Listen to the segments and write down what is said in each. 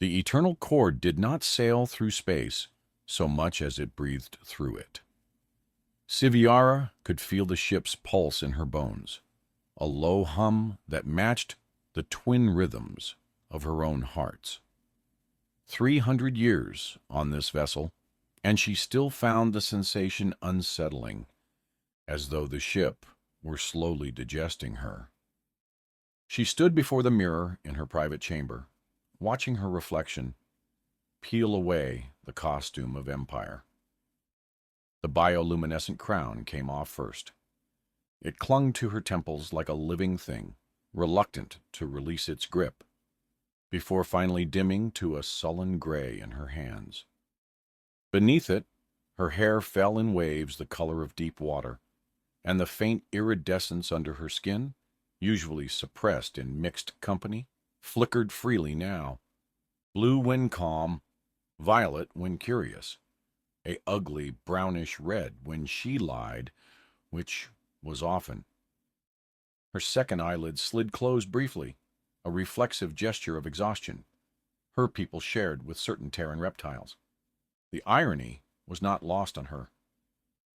The eternal cord did not sail through space so much as it breathed through it. Siviara could feel the ship's pulse in her bones, a low hum that matched the twin rhythms of her own hearts. 300 years on this vessel, and she still found the sensation unsettling, as though the ship were slowly digesting her. She stood before the mirror in her private chamber, watching her reflection peel away the costume of empire. The bioluminescent crown came off first. It clung to her temples like a living thing, reluctant to release its grip, before finally dimming to a sullen gray in her hands. Beneath it, her hair fell in waves the color of deep water, and the faint iridescence under her skin, usually suppressed in mixed company, flickered freely now. Blue when calm, violet when curious, a ugly brownish red when she lied, which was often. Her second eyelid slid closed briefly, a reflexive gesture of exhaustion her people shared with certain Terran reptiles. The irony was not lost on her.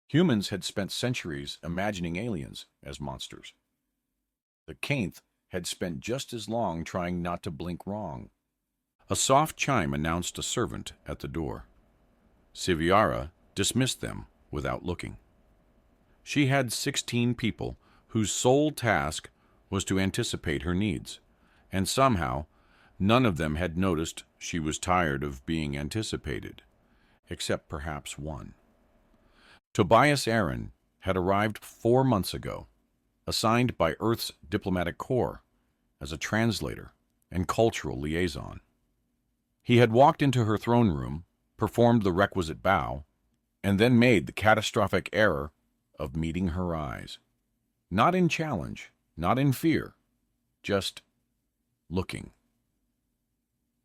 Humans had spent centuries imagining aliens as monsters. The Kainth had spent just as long trying not to blink wrong. A soft chime announced a servant at the door. Siviara dismissed them without looking. She had 16 people whose sole task was to anticipate her needs, and somehow none of them had noticed she was tired of being anticipated, except perhaps one. Tobias Aaron had arrived 4 months ago, assigned by Earth's diplomatic corps as a translator and cultural liaison. He had walked into her throne room, performed the requisite bow, and then made the catastrophic error of meeting her eyes. Not in challenge, not in fear, just looking.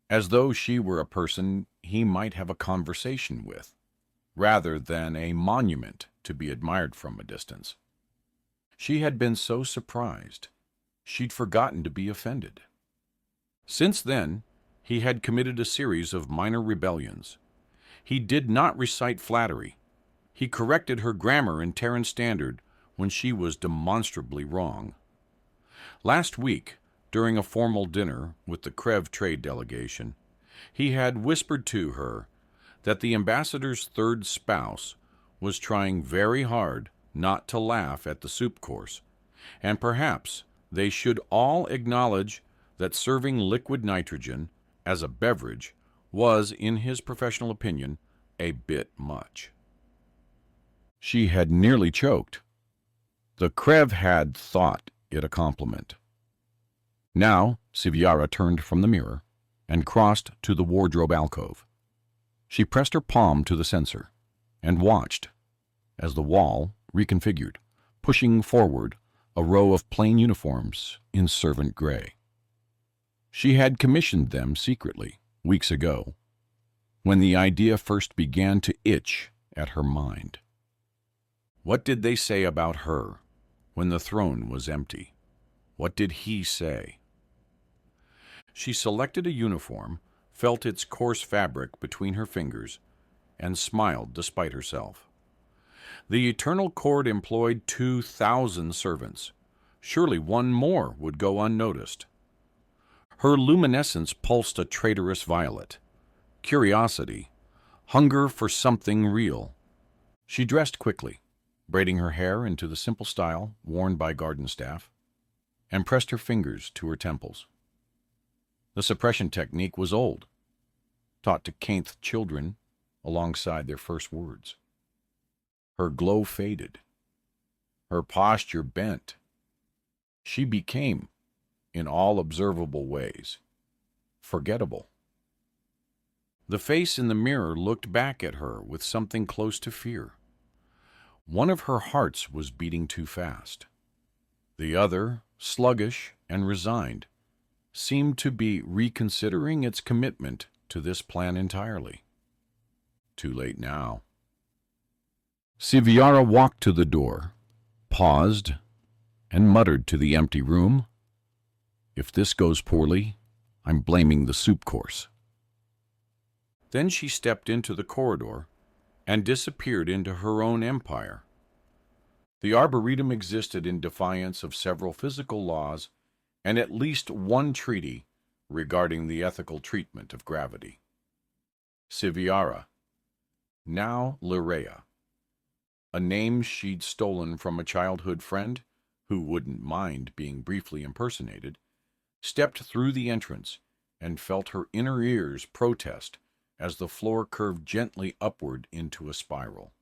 As though she were a person he might have a conversation with, rather than a monument to be admired from a distance. She had been so surprised, she'd forgotten to be offended. Since then, he had committed a series of minor rebellions. He did not recite flattery. He corrected her grammar in Terran Standard when she was demonstrably wrong. Last week, during a formal dinner with the Krev trade delegation, he had whispered to her that the ambassador's third spouse was trying very hard not to laugh at the soup course, and perhaps they should all acknowledge that serving liquid nitrogen as a beverage was, in his professional opinion, a bit much. She had nearly choked. The Krev had thought it a compliment. Now, Siviara turned from the mirror and crossed to the wardrobe alcove. She pressed her palm to the sensor and watched as the wall reconfigured, pushing forward a row of plain uniforms in servant gray. She had commissioned them secretly weeks ago, when the idea first began to itch at her mind. What did they say about her when the throne was empty? What did he say? She selected a uniform, felt its coarse fabric between her fingers, and smiled despite herself. The Eternal Cord employed 2,000 servants. Surely one more would go unnoticed. Her luminescence pulsed a traitorous violet. Curiosity, hunger for something real. She dressed quickly, braiding her hair into the simple style worn by garden staff, and pressed her fingers to her temples. The suppression technique was old, taught to Kainth children alongside their first words. Her glow faded. Her posture bent. She became, in all observable ways, forgettable. The face in the mirror looked back at her with something close to fear. One of her hearts was beating too fast. The other, sluggish and resigned, seemed to be reconsidering its commitment to this plan entirely. Too late now. Siviara walked to the door, paused, and muttered to the empty room, "If this goes poorly, I'm blaming the soup course." Then she stepped into the corridor and disappeared into her own empire. The Arboretum existed in defiance of several physical laws and at least one treaty regarding the ethical treatment of gravity. Siviara, now Lirea, a name she'd stolen from a childhood friend who wouldn't mind being briefly impersonated, stepped through the entrance and felt her inner ears protest as the floor curved gently upward into a spiral.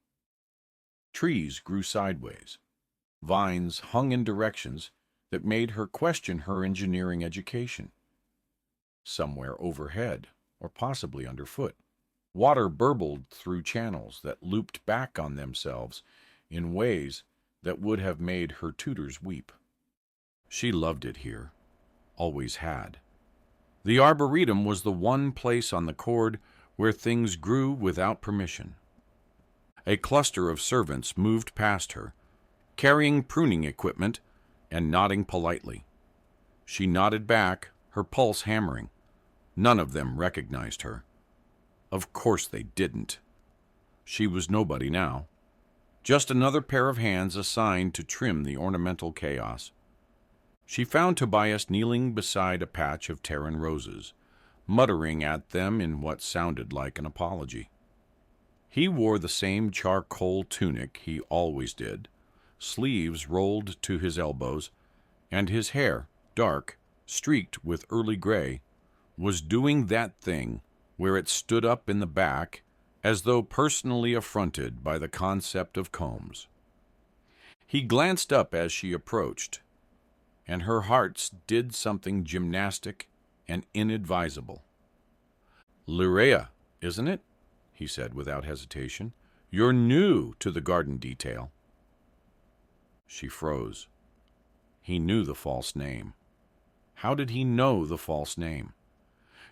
Trees grew sideways. Vines hung in directions that made her question her engineering education. Somewhere overhead, or possibly underfoot, water burbled through channels that looped back on themselves in ways that would have made her tutors weep. She loved it here, always had. The Arboretum was the one place on the cord where things grew without permission. A cluster of servants moved past her, carrying pruning equipment and nodding politely. She nodded back, her pulse hammering. None of them recognized her. Of course they didn't. She was nobody now. Just another pair of hands assigned to trim the ornamental chaos. She found Tobias kneeling beside a patch of Terran roses, muttering at them in what sounded like an apology. He wore the same charcoal tunic he always did, sleeves rolled to his elbows, and his hair, dark, streaked with early gray, was doing that thing where it stood up in the back as though personally affronted by the concept of combs. He glanced up as she approached, and her heart did something gymnastic and inadvisable. "Lirea, isn't it?" he said without hesitation. "You're new to the garden detail." She froze. He knew the false name. How did he know the false name?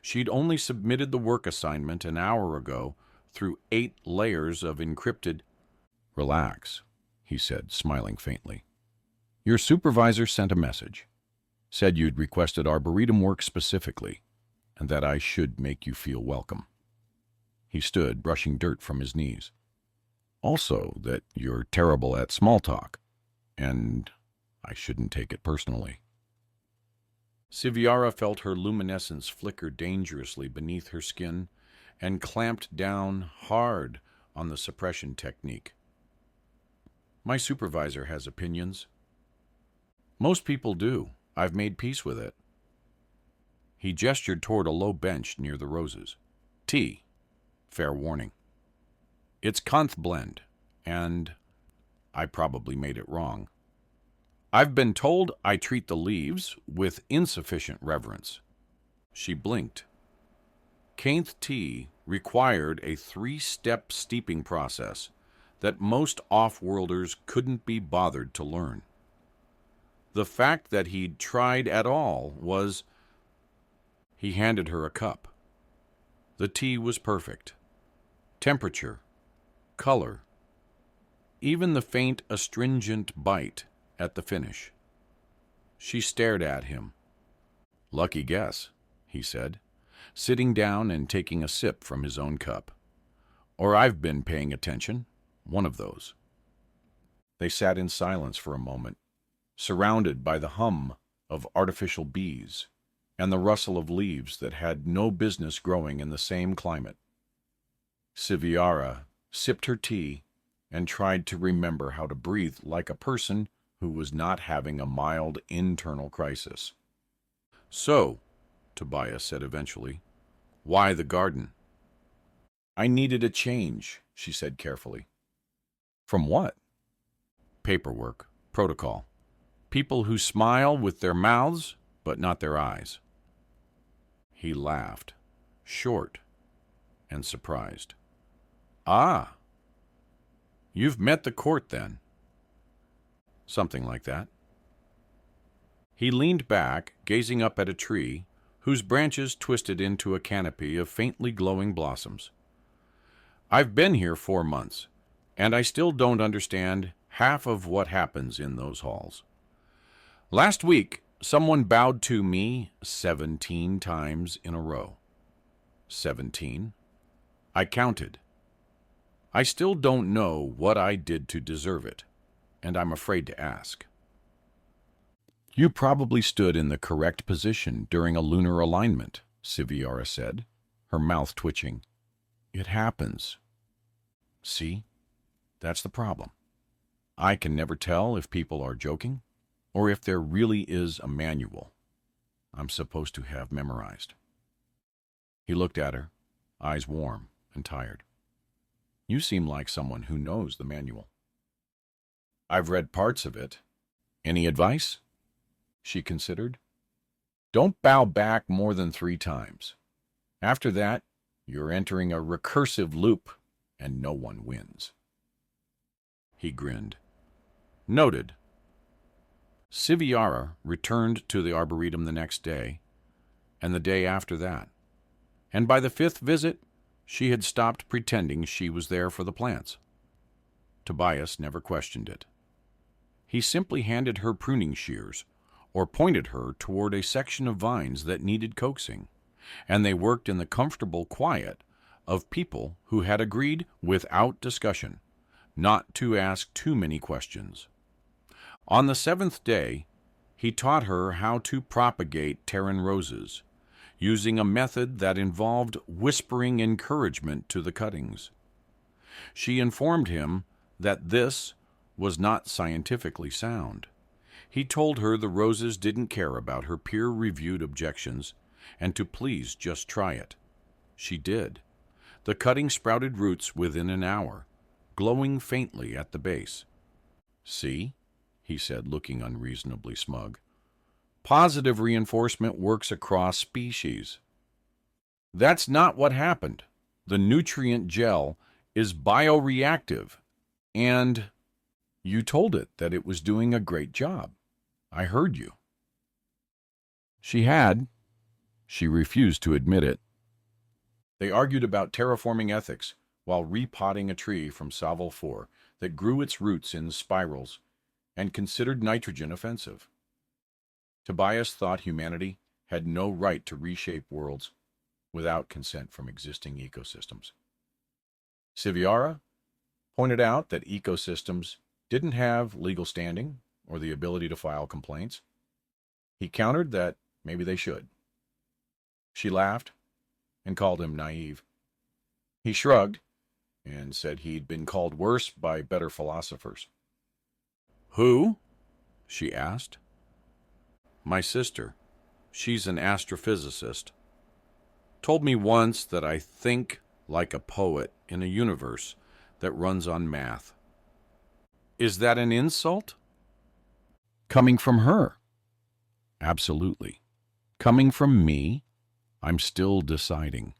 She'd only submitted the work assignment an hour ago through 8 layers of encrypted... "Relax," he said, smiling faintly. "Your supervisor sent a message. Said you'd requested Arboretum work specifically, and that I should make you feel welcome." He stood, brushing dirt from his knees. "Also, that you're terrible at small talk, and I shouldn't take it personally." Siviara felt her luminescence flicker dangerously beneath her skin and clamped down hard on the suppression technique. "My supervisor has opinions." "Most people do. I've made peace with it." He gestured toward a low bench near the roses. "Tea. Fair warning. It's Kanth blend, and I probably made it wrong. I've been told I treat the leaves with insufficient reverence." She blinked. Kanth tea required a 3-step steeping process that most off-worlders couldn't be bothered to learn. The fact that he'd tried at all was... He handed her a cup. The tea was perfect. Temperature, color, even the faint astringent bite at the finish. She stared at him. "Lucky guess," he said, sitting down and taking a sip from his own cup. "Or I've been paying attention. One of those." They sat in silence for a moment, surrounded by the hum of artificial bees and the rustle of leaves that had no business growing in the same climate. Siviara sipped her tea and tried to remember how to breathe like a person who was not having a mild internal crisis. "So," Tobias said eventually, "why the garden?" "I needed a change," she said carefully. "From what?" "Paperwork, protocol. People who smile with their mouths, but not their eyes." He laughed, short and surprised. "Ah, you've met the court then." "Something like that." He leaned back, gazing up at a tree whose branches twisted into a canopy of faintly glowing blossoms. "I've been here 4 months, and I still don't understand half of what happens in those halls. Last week, someone bowed to me 17 times in a row. 17. I counted. I still don't know what I did to deserve it, and I'm afraid to ask. You probably stood in the correct position during a lunar alignment, Siviara said, her mouth twitching. It happens. See? That's the problem. I can never tell if people are joking or if there really is a manual I'm supposed to have memorized. He looked at her, eyes warm and tired. You seem like someone who knows the manual. I've read parts of it. Any advice? She considered. Don't bow back more than 3 times. After that, you're entering a recursive loop, and no one wins. He grinned. Noted. Siviara returned to the Arboretum the next day, and the day after that. And by the 5th visit, she had stopped pretending she was there for the plants. Tobias never questioned it. He simply handed her pruning shears, or pointed her toward a section of vines that needed coaxing, and they worked in the comfortable quiet of people who had agreed, without discussion, not to ask too many questions. On the 7th day, he taught her how to propagate Terran roses, using a method that involved whispering encouragement to the cuttings. She informed him that this was not scientifically sound. He told her the roses didn't care about her peer-reviewed objections and to please just try it. She did. The cutting sprouted roots within an hour, glowing faintly at the base. See, he said, looking unreasonably smug. Positive reinforcement works across species. That's not what happened. The nutrient gel is bioreactive, and you told it that it was doing a great job. I heard you. She had. She refused to admit it. They argued about terraforming ethics while repotting a tree from Saval 4 that grew its roots in spirals and considered nitrogen offensive. Tobias thought humanity had no right to reshape worlds without consent from existing ecosystems. Siviara pointed out that ecosystems didn't have legal standing or the ability to file complaints. He countered that maybe they should. She laughed and called him naive. He shrugged and said he'd been called worse by better philosophers. Who? She asked. My sister. She's an astrophysicist. Told me once that I think like a poet in a universe that runs on math. Is that an insult? Coming from her. Absolutely. Coming from me, I'm still deciding.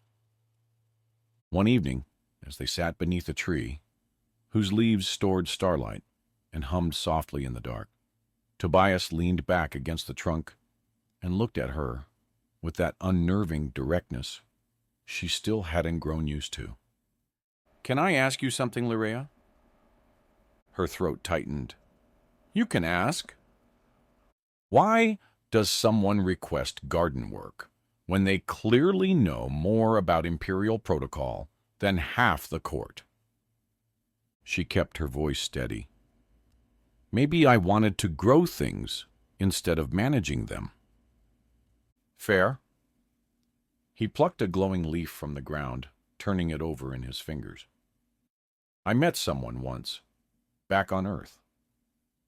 One evening, as they sat beneath a tree, whose leaves stored starlight and hummed softly in the dark, Tobias leaned back against the trunk and looked at her with that unnerving directness she still hadn't grown used to. Can I ask you something, Lirea? Her throat tightened. You can ask. Why does someone request garden work when they clearly know more about imperial protocol than half the court? She kept her voice steady. Maybe I wanted to grow things instead of managing them. Fair. He plucked a glowing leaf from the ground, turning it over in his fingers. I met someone once, back on Earth.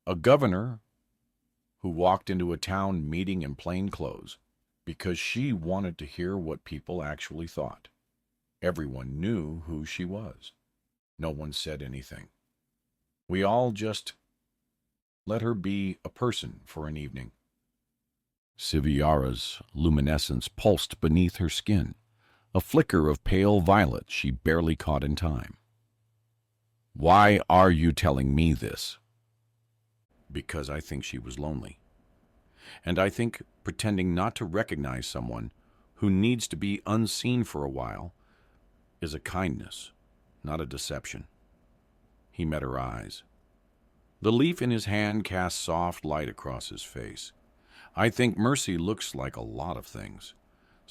A governor who walked into a town meeting in plain clothes because she wanted to hear what people actually thought. Everyone knew who she was. No one said anything. We all just let her be a person for an evening. Siviara's luminescence pulsed beneath her skin, a flicker of pale violet she barely caught in time. Why are you telling me this? Because I think she was lonely. And I think pretending not to recognize someone who needs to be unseen for a while is a kindness, not a deception. He met her eyes. The leaf in his hand cast soft light across his face. I think mercy looks like a lot of things.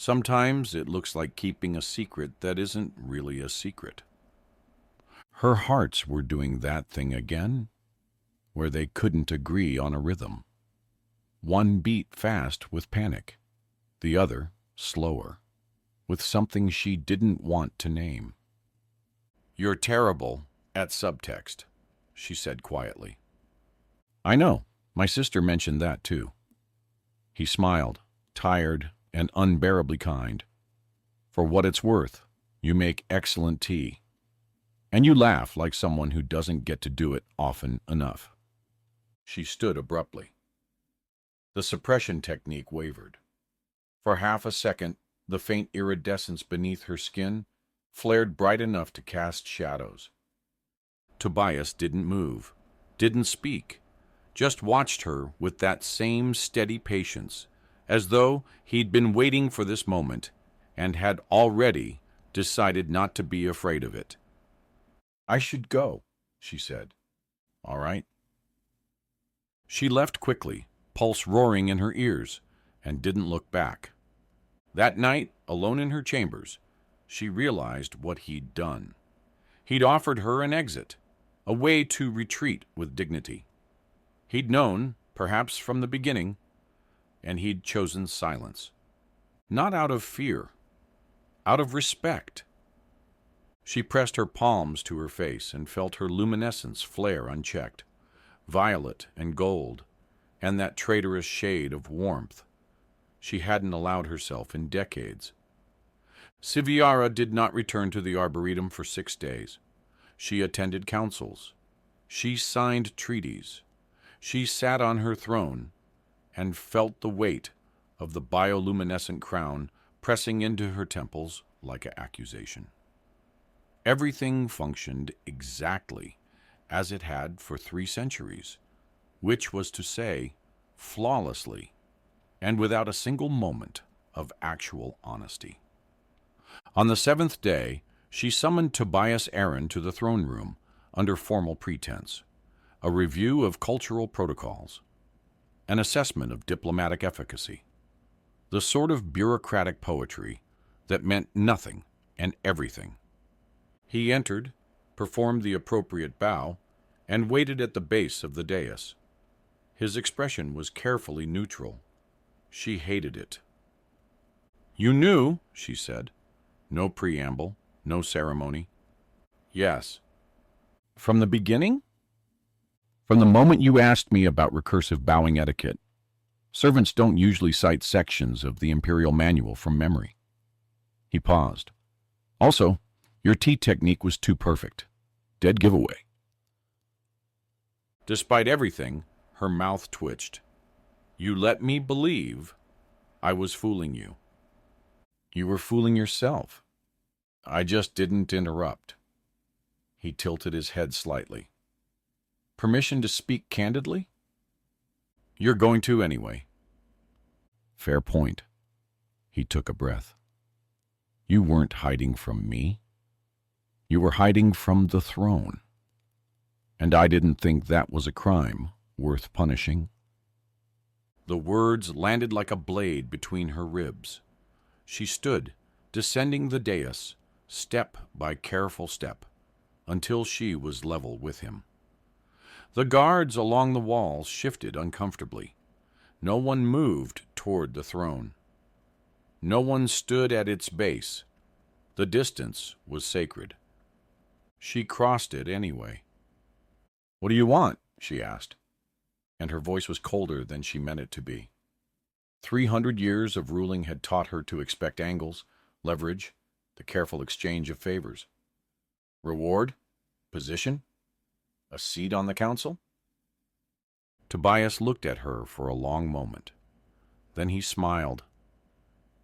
Sometimes it looks like keeping a secret that isn't really a secret. Her hearts were doing that thing again, where they couldn't agree on a rhythm. One beat fast with panic, the other slower, with something she didn't want to name. "You're terrible at subtext," she said quietly. "I know. My sister mentioned that too." He smiled, tired and unbearably kind. "For what it's worth, you make excellent tea. And you laugh like someone who doesn't get to do it often enough." She stood abruptly. The suppression technique wavered. For half a second, the faint iridescence beneath her skin flared bright enough to cast shadows. Tobias didn't move, didn't speak, just watched her with that same steady patience, as though he'd been waiting for this moment and had already decided not to be afraid of it. "I should go," she said. "All right." She left quickly, pulse roaring in her ears, and didn't look back. That night, alone in her chambers, she realized what he'd done. He'd offered her an exit, a way to retreat with dignity. He'd known, perhaps from the beginning, and he'd chosen silence. Not out of fear, out of respect. She pressed her palms to her face and felt her luminescence flare unchecked, violet and gold, and that traitorous shade of warmth she hadn't allowed herself in decades. Siviara did not return to the Arboretum for 6 days. She attended councils. She signed treaties. She sat on her throne and felt the weight of the bioluminescent crown pressing into her temples like an accusation. Everything functioned exactly as it had for 3 centuries, which was to say, flawlessly, and without a single moment of actual honesty. On the 7th day, she summoned Tobias Aaron to the throne room under formal pretense, a review of cultural protocols, an assessment of diplomatic efficacy, the sort of bureaucratic poetry that meant nothing and everything. He entered, performed the appropriate bow, and waited at the base of the dais. His expression was carefully neutral. She hated it. "You knew," she said. No preamble, no ceremony. "Yes." "From the beginning?" "From the moment you asked me about recursive bowing etiquette. Servants don't usually cite sections of the Imperial Manual from memory." He paused. "Also, your tea technique was too perfect. Dead giveaway." Despite everything, her mouth twitched. "You let me believe I was fooling you." "You were fooling yourself. I just didn't interrupt." He tilted his head slightly. "Permission to speak candidly?" "You're going to anyway." "Fair point." He took a breath. "You weren't hiding from me. You were hiding from the throne. And I didn't think that was a crime worth punishing." The words landed like a blade between her ribs. She stood, descending the dais, step by careful step, until she was level with him. The guards along the walls shifted uncomfortably. No one moved toward the throne. No one stood at its base. The distance was sacred. She crossed it anyway. "What do you want?" she asked, and her voice was colder than she meant it to be. 300 years of ruling had taught her to expect angles, leverage, the careful exchange of favors. Reward? Position? A seat on the council? Tobias looked at her for a long moment. Then he smiled,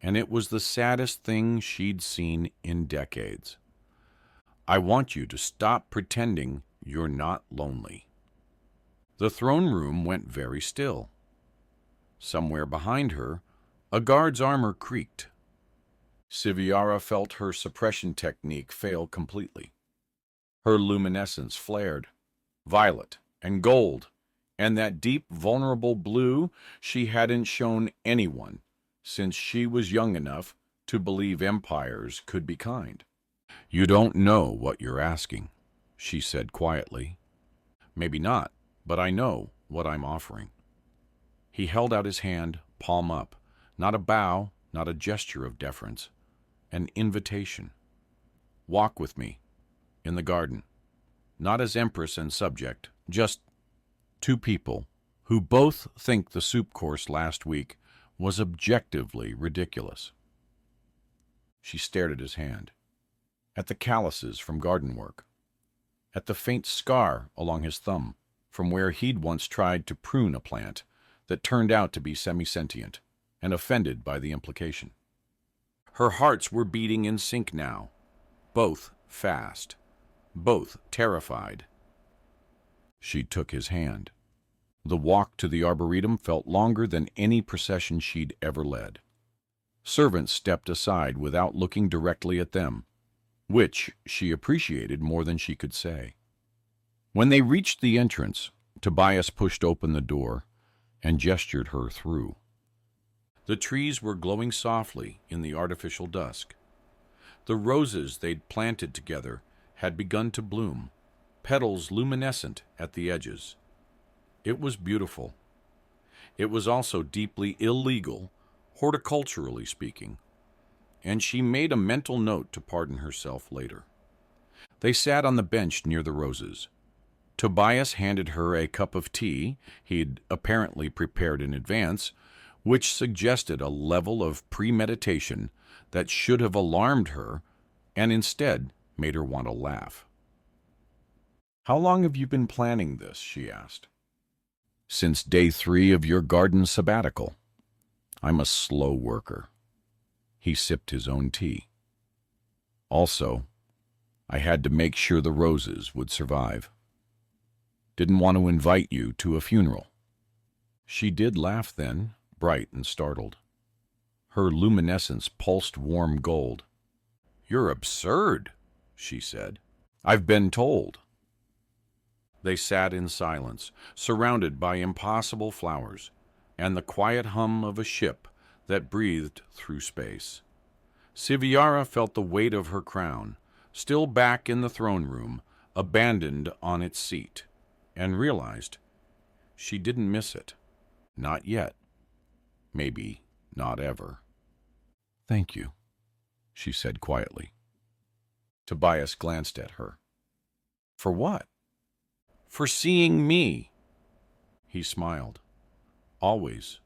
and it was the saddest thing she'd seen in decades. "I want you to stop pretending you're not lonely." The throne room went very still. Somewhere behind her, a guard's armor creaked. Siviara felt her suppression technique fail completely. Her luminescence flared, violet and gold, and that deep, vulnerable blue she hadn't shown anyone since she was young enough to believe empires could be kind. You don't know what you're asking, she said quietly. Maybe not, but I know what I'm offering. He held out his hand, palm up, not a bow, not a gesture of deference, an invitation. Walk with me, in the garden, not as empress and subject, just two people who both think the soup course last week was objectively ridiculous. She stared at his hand, at the calluses from garden work, at the faint scar along his thumb from where he'd once tried to prune a plant that turned out to be semi-sentient and offended by the implication. Her hearts were beating in sync now, both fast, both terrified. She took his hand. The walk to the arboretum felt longer than any procession she'd ever led. Servants stepped aside without looking directly at them, which she appreciated more than she could say. When they reached the entrance, Tobias pushed open the door and gestured her through. The trees were glowing softly in the artificial dusk. The roses they'd planted together had begun to bloom, petals luminescent at the edges. It was beautiful. It was also deeply illegal, horticulturally speaking, and she made a mental note to pardon herself later. They sat on the bench near the roses. Tobias handed her a cup of tea he'd apparently prepared in advance, which suggested a level of premeditation that should have alarmed her and instead made her want to laugh. "How long have you been planning this?" she asked. "Since day 3 of your garden sabbatical. I'm a slow worker." He sipped his own tea. "Also, I had to make sure the roses would survive. Didn't want to invite you to a funeral." She did laugh then, bright and startled. Her luminescence pulsed warm gold. "You're absurd," she said. "I've been told." They sat in silence, surrounded by impossible flowers, and the quiet hum of a ship that breathed through space. Siviara felt the weight of her crown, still back in the throne room, abandoned on its seat, and realized she didn't miss it. Not yet. Maybe not ever. "Thank you," she said quietly. Tobias glanced at her. "For what?" "For seeing me." He smiled. "Always